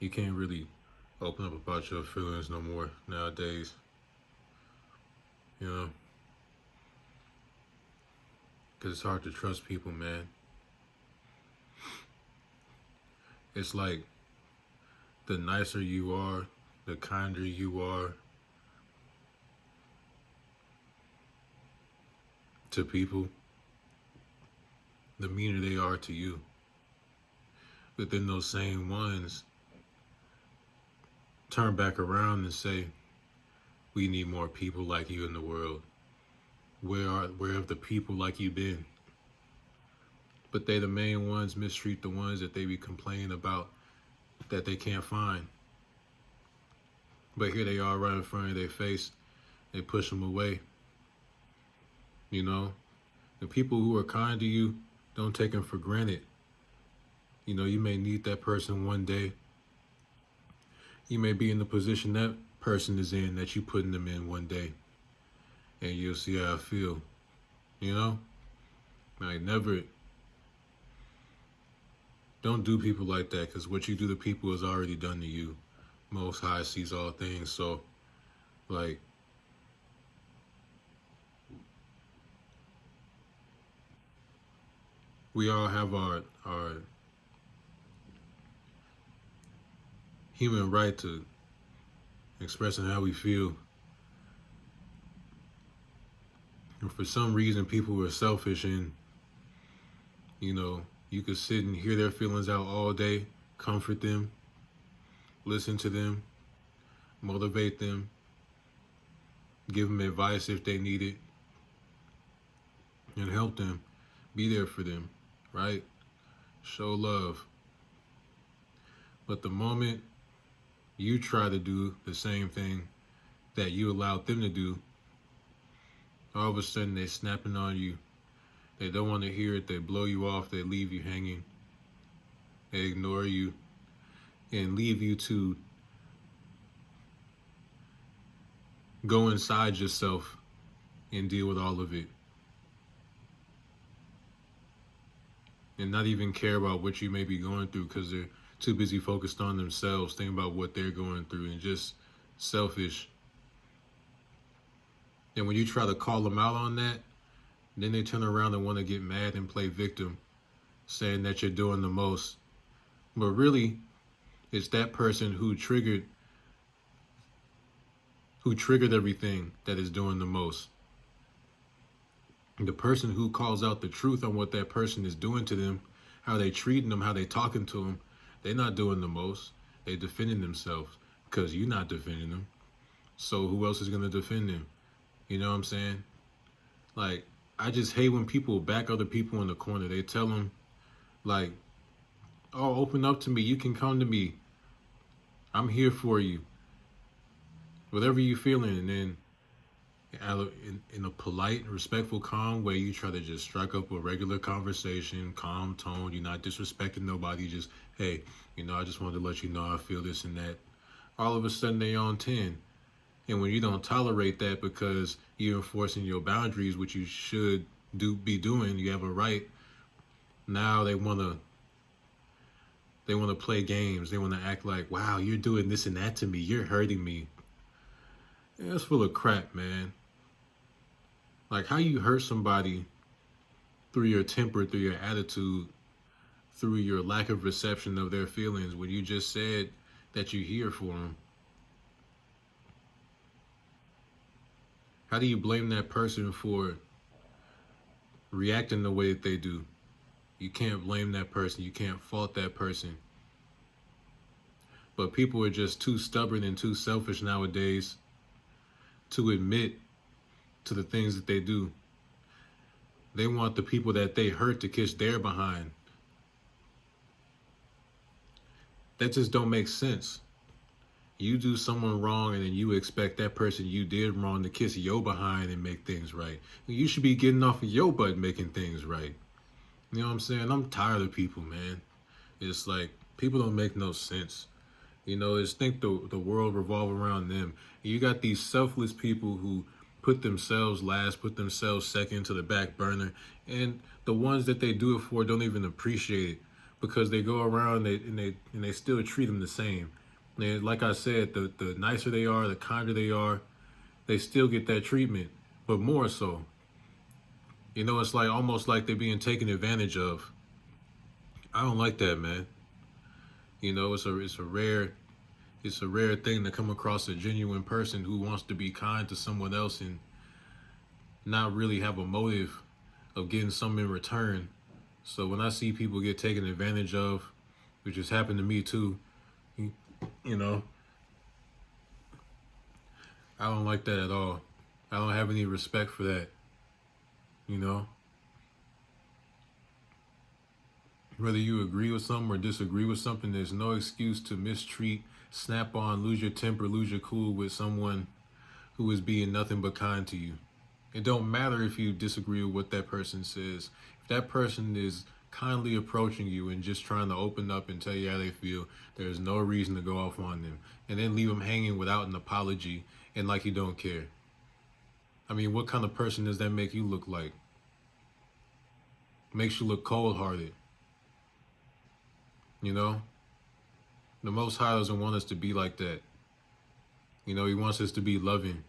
You can't really open up about your feelings no more nowadays. You know, because it's hard to trust people, man. It's like the nicer you are, the kinder you are to people, the meaner they are to you. But then those same ones turn back around and say, "We need more people like you in the world. Where have the people like you been?" But they the main ones mistreat the ones that they be complaining about that they can't find. But here they are right in front of their face. They push them away. You know, the people who are kind to you, don't take them for granted. You know, you may need that person one day. You may be in the position that person is in that you putting them in one day, and you'll see how I feel. You know, like never. Don't do people like that, because what you do to people is already done to you. Most High sees all things, so like we all have our human right to expressing how we feel. And for some reason, people are selfish, and you know, you could sit and hear their feelings out all day, comfort them, listen to them, motivate them, give them advice if they need it, and help them, be there for them, right? Show love. But the moment you try to do the same thing that you allowed them to do, all of a sudden they're snapping on you. They don't want to hear it. They blow you off. They leave you hanging. They ignore you and leave you to go inside yourself and deal with all of it. And not even care about what you may be going through, because they're too busy focused on themselves, thinking about what they're going through, and just selfish. And when you try to call them out on that, then they turn around and want to get mad and play victim, saying that you're doing the most. But really, it's that person who triggered everything that is doing the most. The person who calls out the truth on what that person is doing to them, how they treating them, how they talking to them, they're not doing the most. They defending themselves, because you're not defending them. So who else is going to defend them? You know what I'm saying? Like, I just hate when people back other people in the corner. They tell them, like, "Oh, open up to me. You can come to me. I'm here for you. Whatever you feeling." And then in a polite, respectful, calm way, you try to just strike up a regular conversation, calm tone. You're not disrespecting nobody. Just, "Hey, I just wanted to let you know I feel this and that." All of a sudden, they on 10. And when you don't tolerate that because you're enforcing your boundaries, which you should be doing, you have a right. Now they wanna play games. They wanna act like, "Wow, you're doing this and that to me. You're hurting me." Yeah, that's full of crap, man. Like, how you hurt somebody through your temper, through your attitude, through your lack of reception of their feelings, when you just said that you're here for them? How do you blame that person for reacting the way that they do? You can't blame that person. You can't fault that person. But people are just too stubborn and too selfish nowadays to admit to the things that they do. They want the people that they hurt to kiss their behind. That just don't make sense. You do someone wrong and then you expect that person you did wrong to kiss your behind and make things right. You should be getting off of your butt making things right. You know what I'm saying? I'm tired of people, man. It's like, people don't make no sense. It's think the world revolve around them. You got these selfless people who put themselves last, put themselves second to the back burner, and the ones that they do it for don't even appreciate it. because they go around and they still treat them the same. And like I said, the nicer they are, the kinder they are, they still get that treatment, but more so. You know, it's like almost like they're being taken advantage of. I don't like that, man. You know, it's a rare thing to come across a genuine person who wants to be kind to someone else and not really have a motive of getting something in return. So when I see people get taken advantage of, which has happened to me too, you know, I don't like that at all. I don't have any respect for that, you know. Whether you agree with something or disagree with something, there's no excuse to mistreat, snap on, lose your temper, lose your cool with someone who is being nothing but kind to you. It don't matter if you disagree with what that person says. If that person is kindly approaching you and just trying to open up and tell you how they feel, there's no reason to go off on them and then leave them hanging without an apology and like you don't care. I mean, what kind of person does that make you look like? Makes you look cold-hearted. You know, the Most High doesn't want us to be like that. You know, He wants us to be loving.